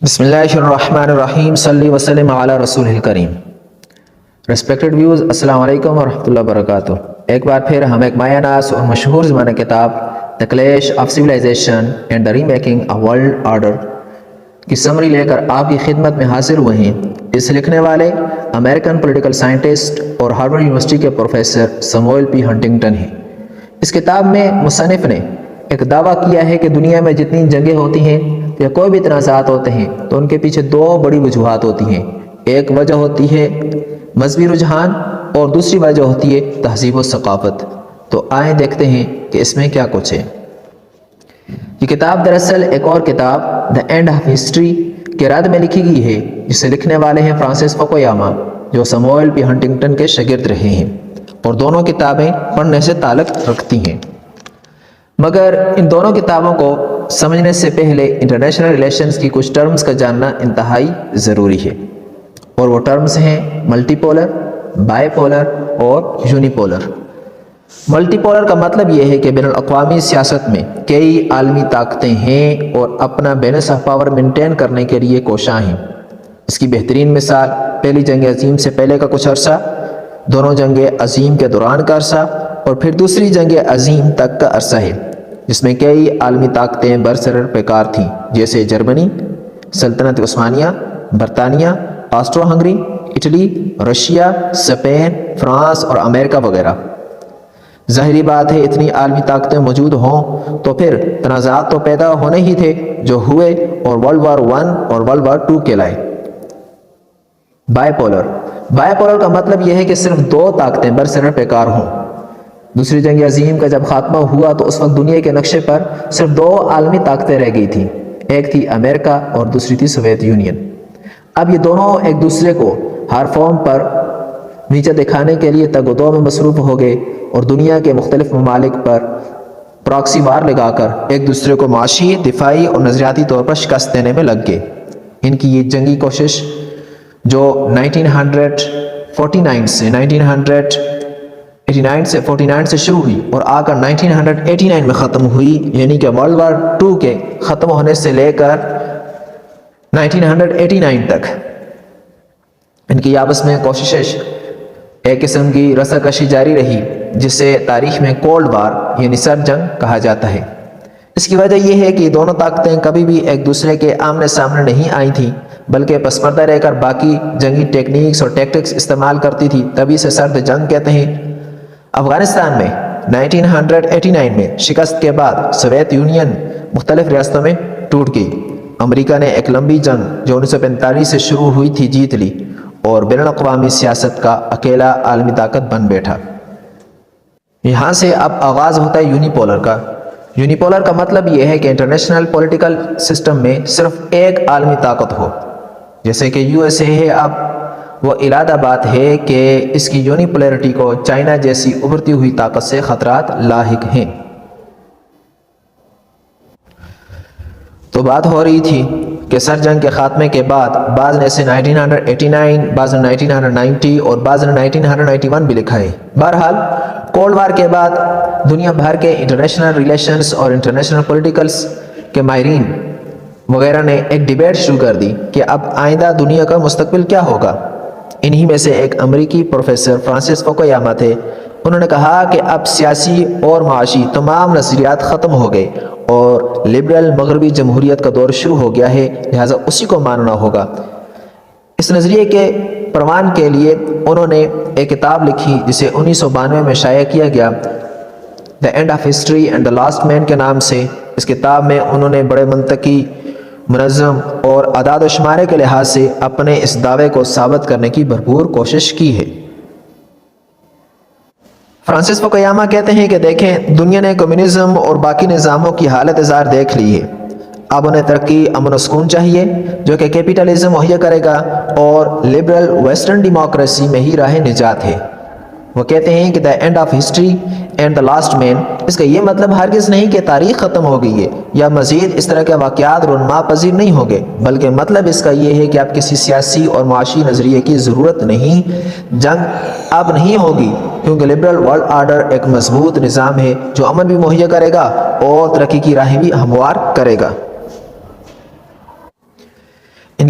بسم اللہ الرحمن الرحیم صلی وسلم علی رسول الکریم۔ ریسپیکٹڈ ویوز، السلام علیکم ورحمۃ اللہ وبرکاتہ۔ ایک بار پھر ہم ایک مایہ ناز اور مشہور زمانہ کتاب the clash of civilisation and the remaking a world order کی سمری لے کر آپ کی خدمت میں حاضر ہوئے ہیں۔ اس لکھنے والے امریکن پولیٹیکل سائنٹسٹ اور ہارورڈ یونیورسٹی کے پروفیسر سموئل پی ہنٹنگٹن ہیں۔ اس کتاب میں مصنف نے ایک دعویٰ کیا ہے کہ دنیا میں جتنی جنگیں ہوتی ہیں یا کوئی بھی تنازعات ہوتے ہیں تو ان کے پیچھے دو بڑی وجوہات ہوتی ہیں۔ ایک وجہ ہوتی ہے مذہبی رجحان اور دوسری وجہ ہوتی ہے تہذیب و ثقافت۔ تو آئیں دیکھتے ہیں کہ اس میں کیا کچھ ہے۔ یہ کتاب دراصل ایک اور کتاب دا اینڈ آف ہسٹری کے رد میں لکھی گئی ہے، جسے لکھنے والے ہیں فرانسس فوکویاما، جو سموئل پی ہنٹنگٹن کے شاگرد رہے ہیں، اور دونوں کتابیں پڑھنے سے تعلق رکھتی ہیں۔ مگر ان دونوں کتابوں کو سمجھنے سے پہلے انٹرنیشنل ریلیشنز کی کچھ ٹرمز کا جاننا انتہائی ضروری ہے، اور وہ ٹرمز ہیں ملٹی پولر، بائی پولر اور یونی پولر۔ ملٹی پولر کا مطلب یہ ہے کہ بین الاقوامی سیاست میں کئی عالمی طاقتیں ہیں اور اپنا بیلنس آف پاور مینٹین کرنے کے لیے کوشاں ہیں۔ اس کی بہترین مثال پہلی جنگ عظیم سے پہلے کا کچھ عرصہ، دونوں جنگ عظیم کے دوران کا عرصہ، اور پھر دوسری جنگ عظیم تک کا عرصہ ہے، جس میں کئی عالمی طاقتیں برسر پیکار تھیں، جیسے جرمنی، سلطنت عثمانیہ، برطانیہ، Austro Hungary, Italy, Russia, Spain, France اور امریکہ وغیرہ۔ ظاہری بات ہے اتنی عالمی طاقتیں موجود ہوں تو پھر تنازعات تو پیدا ہونے ہی تھے، جو ہوئے اور ورلڈ وار 1 اور ورلڈ وار 2 کہلائے۔ بائی پولر کا مطلب یہ ہے کہ صرف دو طاقتیں برسر پیکار ہوں۔ دوسری جنگ عظیم کا جب خاتمہ ہوا تو اس وقت دنیا کے نقشے پر صرف دو عالمی طاقتیں رہ گئی تھیں، ایک تھی امریکہ اور دوسری تھی سوویت یونین۔ اب یہ دونوں ایک دوسرے کو ہر فارم پر نیچے دکھانے کے لیے تگ و دو میں مصروف ہو گئے اور دنیا کے مختلف ممالک پر پراکسی وار لگا کر ایک دوسرے کو معاشی، دفاعی اور نظریاتی طور پر شکست دینے میں لگ گئے۔ ان کی یہ جنگی کوشش جو 1949 سے شروع ہوئی اور آ کر 1989 میں ختم ہوئی، یعنی کہ ورلڈ وار 2 کے ختم ہونے سے لے کر 1989 تک ان کی آپس میں کوشش ایک قسم کی رساکشی جاری رہی، جسے تاریخ میں کولڈ وار یعنی سرد جنگ کہا جاتا ہے۔ اس کی وجہ یہ ہے کہ یہ دونوں طاقتیں کبھی بھی ایک دوسرے کے آمنے سامنے نہیں آئی تھیں، بلکہ پس پردہ رہ کر باقی جنگی ٹیکنیکس اور ٹیکٹکس استعمال کرتی تھی، تبھی سے سرد جنگ کہتے ہیں۔ افغانستان میں 1989 میں شکست کے بعد سوویت یونین مختلف ریاستوں میں ٹوٹ گئی۔ امریکہ نے ایک لمبی جنگ جو 1945 سے شروع ہوئی تھی جیت لی اور بین الاقوامی سیاست کا اکیلا عالمی طاقت بن بیٹھا۔ یہاں سے اب آغاز ہوتا ہے یونی پولر کا۔ یونی پولر کا مطلب یہ ہے کہ انٹرنیشنل پولیٹیکل سسٹم میں صرف ایک عالمی طاقت ہو، جیسے کہ USA ہے اب، وہ ارادہ بات ہے کہ اس کی یونی پولیرٹی کو چائنا جیسی ابھرتی ہوئی طاقت سے خطرات لاحق ہیں۔ تو بات ہو رہی تھی کہ سر جنگ کے خاتمے کے بعد بعض نے اسے 1989، بعض نے 1990 اور بعض نے 1991 بھی لکھا ہے۔ بہرحال کولڈ وار کے بعد دنیا بھر کے انٹرنیشنل ریلیشنز اور انٹرنیشنل پولیٹیکلز کے ماہرین وغیرہ نے ایک ڈیبیٹ شروع کر دی کہ اب آئندہ دنیا کا مستقبل کیا ہوگا۔ انہی میں سے ایک امریکی پروفیسر فرانسس فوکویاما تھے۔ انہوں نے کہا کہ اب سیاسی اور معاشی تمام نظریات ختم ہو گئے اور لبرل مغربی جمہوریت کا دور شروع ہو گیا ہے، لہٰذا اسی کو ماننا ہوگا۔ اس نظریے کے پروان کے لیے انہوں نے ایک کتاب لکھی جسے 1992 میں شائع کیا گیا، the end of history and the last man کے نام سے۔ اس کتاب میں انہوں نے بڑے منطقی، منظم اور اعداد و شمارے کے لحاظ سے اپنے اس دعوے کو ثابت کرنے کی بھرپور کوشش کی ہے۔ فرانسس فوکویاما کہتے ہیں کہ دیکھیں، دنیا نے کمیونزم اور باقی نظاموں کی حالت زار دیکھ لی ہے، اب انہیں ترقی، امن و سکون چاہیے جو کہ کیپیٹلزم مہیا کرے گا، اور لبرل ویسٹرن ڈیموکریسی میں ہی راہ نجات ہے۔ وہ کہتے ہیں کہ the end of history and the last man, اس کا یہ مطلب ہرگز نہیں کہ تاریخ ختم ہو گئی ہے یا مزید اس طرح کے واقعات رونما پذیر نہیں ہوں گے، بلکہ مطلب اس کا یہ ہے کہ اب کسی سیاسی اور معاشی نظریے کی ضرورت نہیں، جنگ اب نہیں ہوگی، کیونکہ لبرل ورلڈ آرڈر ایک مضبوط نظام ہے جو امن بھی مہیا کرے گا اور ترقی کی راہیں بھی ہموار کرے گا۔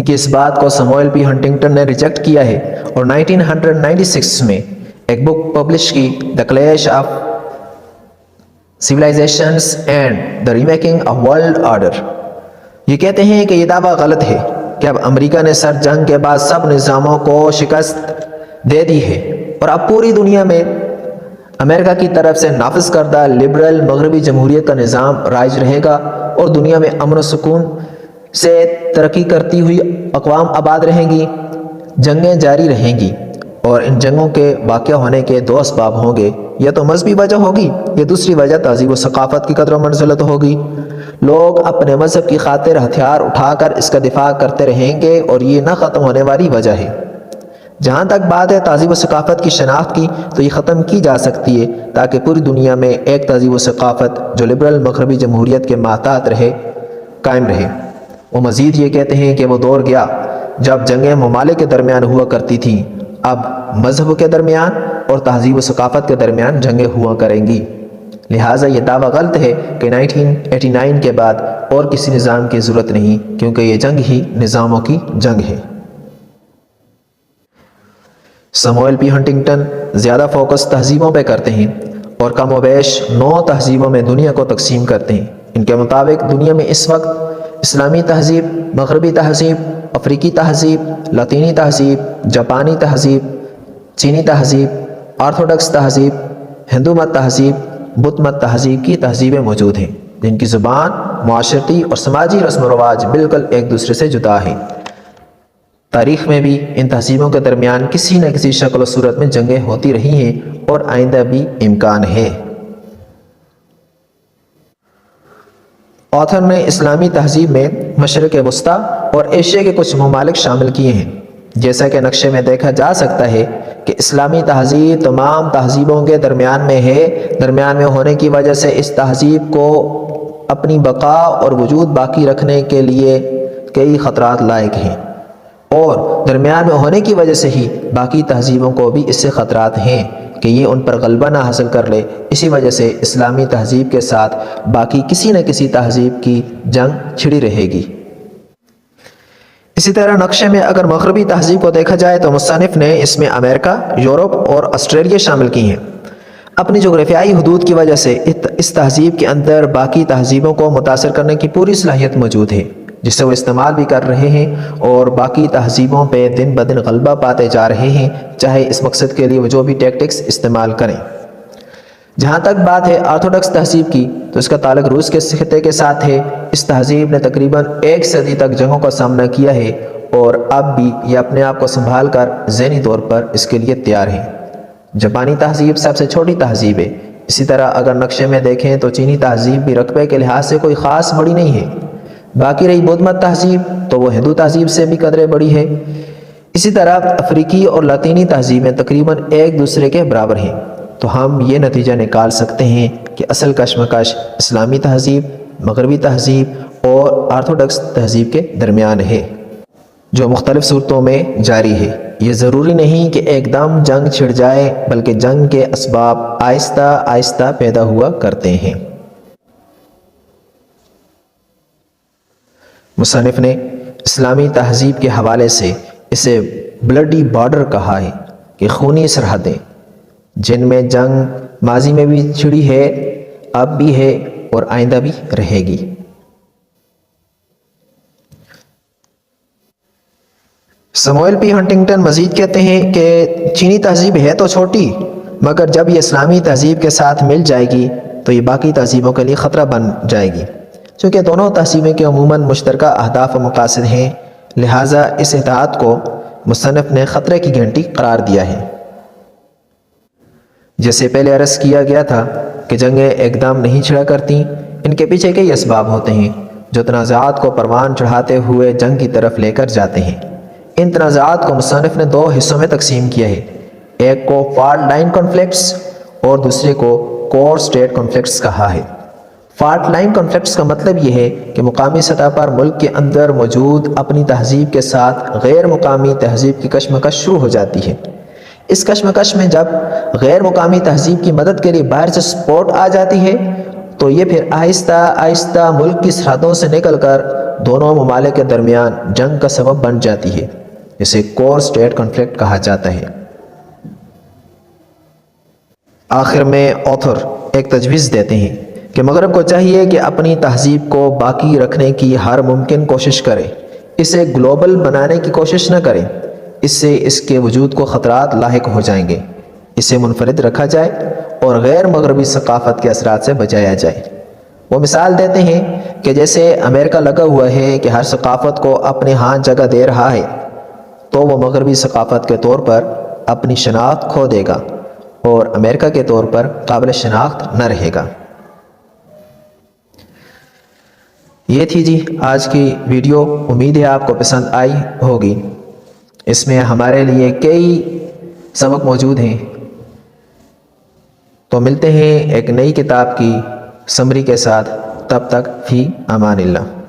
ان کی اس بات کو سموئل پی ہنٹنگٹن نے ریجیکٹ کیا ہے اور 1996 میں ایک بک پبلش کی، the clash of civilisations and the remaking of world order. یہ کہتے ہیں کہ یہ دعویٰ غلط ہے کہ اب امریکہ نے سر جنگ کے بعد سب نظاموں کو شکست دے دی ہے اور اب پوری دنیا میں امریکہ کی طرف سے نافذ کردہ لبرل مغربی جمہوریت کا نظام رائج رہے گا اور دنیا میں امن و سکون سے ترقی کرتی ہوئی اقوام آباد رہیں گی، جنگیں جاری رہیں گی اور ان جنگوں کے واقع ہونے کے دو اسباب ہوں گے، یا تو مذہبی وجہ ہوگی یا دوسری وجہ تہذیب و ثقافت کی قدر و منزلت ہوگی۔ لوگ اپنے مذہب کی خاطر ہتھیار اٹھا کر اس کا دفاع کرتے رہیں گے اور یہ نہ ختم ہونے والی وجہ ہے۔ جہاں تک بات ہے تہذیب و ثقافت کی شناخت کی، تو یہ ختم کی جا سکتی ہے تاکہ پوری دنیا میں ایک تہذیب و ثقافت جو لبرل مغربی جمہوریت کے محتاط رہے، قائم رہے۔ وہ مزید یہ کہتے ہیں کہ وہ دور گیا جب جنگیں ممالک کے درمیان ہوا کرتی تھیں، اب مذہب کے درمیان اور تہذیب و ثقافت کے درمیان جنگیں ہوا کریں گی۔ لہٰذا یہ دعویٰ غلط ہے کہ 1989 کے بعد اور کسی نظام کی ضرورت نہیں، کیونکہ یہ جنگ ہی نظاموں کی جنگ ہے۔ سموئل پی ہنٹنگٹن زیادہ فوکس تہذیبوں پہ کرتے ہیں اور کم و بیش 9 تہذیبوں میں دنیا کو تقسیم کرتے ہیں۔ ان کے مطابق دنیا میں اس وقت اسلامی تہذیب، مغربی تہذیب، افریقی تہذیب، لاطینی تہذیب، جاپانی تہذیب، چینی تہذیب، آرتھوڈکس تہذیب، ہندو مت تہذیب، بدھ مت تہذیب کی تہذیبیں موجود ہیں، جن کی زبان، معاشرتی اور سماجی رسم و رواج بالکل ایک دوسرے سے جدا ہیں۔ تاریخ میں بھی ان تہذیبوں کے درمیان کسی نہ کسی شکل و صورت میں جنگیں ہوتی رہی ہیں اور آئندہ بھی امکان ہے۔ آتھر نے اسلامی تہذیب میں مشرق وسطیٰ اور ایشیا کے کچھ ممالک شامل کیے ہیں۔ جیسا کہ نقشے میں دیکھا جا سکتا ہے کہ اسلامی تہذیب تمام تہذیبوں کے درمیان میں ہے، درمیان میں ہونے کی وجہ سے اس تہذیب کو اپنی بقا اور وجود باقی رکھنے کے لیے کئی خطرات لاحق ہیں، اور درمیان میں ہونے کی وجہ سے ہی باقی تہذیبوں کو بھی اس سے خطرات ہیں کہ یہ ان پر غلبہ نہ حاصل کر لے۔ اسی وجہ سے اسلامی تہذیب کے ساتھ باقی کسی نہ کسی تہذیب کی جنگ چھڑی رہے گی۔ اسی طرح نقشے میں اگر مغربی تہذیب کو دیکھا جائے تو مصنف نے اس میں امریکہ، یورپ اور آسٹریلیا شامل کی ہیں۔ اپنی جغرافیائی حدود کی وجہ سے اس تہذیب کے اندر باقی تہذیبوں کو متاثر کرنے کی پوری صلاحیت موجود ہے، جس سے وہ استعمال بھی کر رہے ہیں اور باقی تہذیبوں پہ دن بدن غلبہ پاتے جا رہے ہیں، چاہے اس مقصد کے لیے وہ جو بھی ٹیکٹکس استعمال کریں۔ جہاں تک بات ہے آرتھوڈکس تہذیب کی، تو اس کا تعلق روس کے خطے کے ساتھ ہے۔ اس تہذیب نے تقریباً 1 صدی تک جنگوں کا سامنا کیا ہے اور اب بھی یہ اپنے آپ کو سنبھال کر ذہنی طور پر اس کے لیے تیار ہے۔ جاپانی تہذیب سب سے چھوٹی تہذیب ہے۔ اسی طرح اگر نقشے میں دیکھیں تو چینی تہذیب بھی رقبے کے لحاظ سے کوئی خاص بڑی نہیں ہے۔ باقی رہی بدھ مت تہذیب تو وہ ہندو تہذیب سے بھی قدرے بڑی ہے۔ اسی طرح افریقی اور لاطینی تہذیبیں تقریباً ایک دوسرے کے برابر ہیں۔ تو ہم یہ نتیجہ نکال سکتے ہیں کہ اصل کشمکش اسلامی تہذیب، مغربی تہذیب اور آرتھوڈکس تہذیب کے درمیان ہے، جو مختلف صورتوں میں جاری ہے۔ یہ ضروری نہیں کہ ایک دم جنگ چھڑ جائے، بلکہ جنگ کے اسباب آہستہ آہستہ پیدا ہوا کرتے ہیں۔ مصنف نے اسلامی تہذیب کے حوالے سے اسے بلڈی بارڈر کہا ہے کہ خونی سرحدیں، جن میں جنگ ماضی میں بھی چھڑی ہے، اب بھی ہے اور آئندہ بھی رہے گی۔ سموئل پی ہنٹنگٹن مزید کہتے ہیں کہ چینی تہذیب ہے تو چھوٹی، مگر جب یہ اسلامی تہذیب کے ساتھ مل جائے گی تو یہ باقی تہذیبوں کے لیے خطرہ بن جائے گی، چونکہ دونوں تہذیبیں کے عموماً مشترکہ اہداف و مقاصد ہیں، لہٰذا اس اتحاد کو مصنف نے خطرے کی گھنٹی قرار دیا ہے۔ جیسے پہلے عرض کیا گیا تھا کہ جنگیں ایک دم نہیں چھڑا کرتی، ان کے پیچھے کئی اسباب ہوتے ہیں جو تنازعات کو پروان چڑھاتے ہوئے جنگ کی طرف لے کر جاتے ہیں۔ ان تنازعات کو مصنف نے 2 حصوں میں تقسیم کیا ہے، ایک کو فالٹ لائن کانفلکٹس اور دوسرے کو کور سٹیٹ کانفلکٹس کہا ہے۔ فالٹ لائن کانفلکٹس کا مطلب یہ ہے کہ مقامی سطح پر ملک کے اندر موجود اپنی تہذیب کے ساتھ غیر مقامی تہذیب کی کشمکش شروع ہو جاتی ہے۔ اس کشمکش میں جب غیر مقامی تہذیب کی مدد کے لیے باہر سے سپورٹ آ جاتی ہے تو یہ پھر آہستہ آہستہ ملک کی سرحدوں سے نکل کر دونوں ممالک کے درمیان جنگ کا سبب بن جاتی ہے، اسے کور اسٹیٹ کنفلکٹ کہا جاتا ہے۔ آخر میں آتھر ایک تجویز دیتے ہیں کہ مغرب کو چاہیے کہ اپنی تہذیب کو باقی رکھنے کی ہر ممکن کوشش کرے، اسے گلوبل بنانے کی کوشش نہ کرے، اس سے اس کے وجود کو خطرات لاحق ہو جائیں گے، اسے منفرد رکھا جائے اور غیر مغربی ثقافت کے اثرات سے بچایا جائے۔ وہ مثال دیتے ہیں کہ جیسے امریکہ لگا ہوا ہے کہ ہر ثقافت کو اپنے ہاں جگہ دے رہا ہے، تو وہ مغربی ثقافت کے طور پر اپنی شناخت کھو دے گا اور امریکہ کے طور پر قابل شناخت نہ رہے گا۔ یہ تھی جی آج کی ویڈیو، امید ہے آپ کو پسند آئی ہوگی۔ اس میں ہمارے لیے کئی سبق موجود ہیں، تو ملتے ہیں ایک نئی کتاب کی سمری کے ساتھ، تب تک فی امان اللہ۔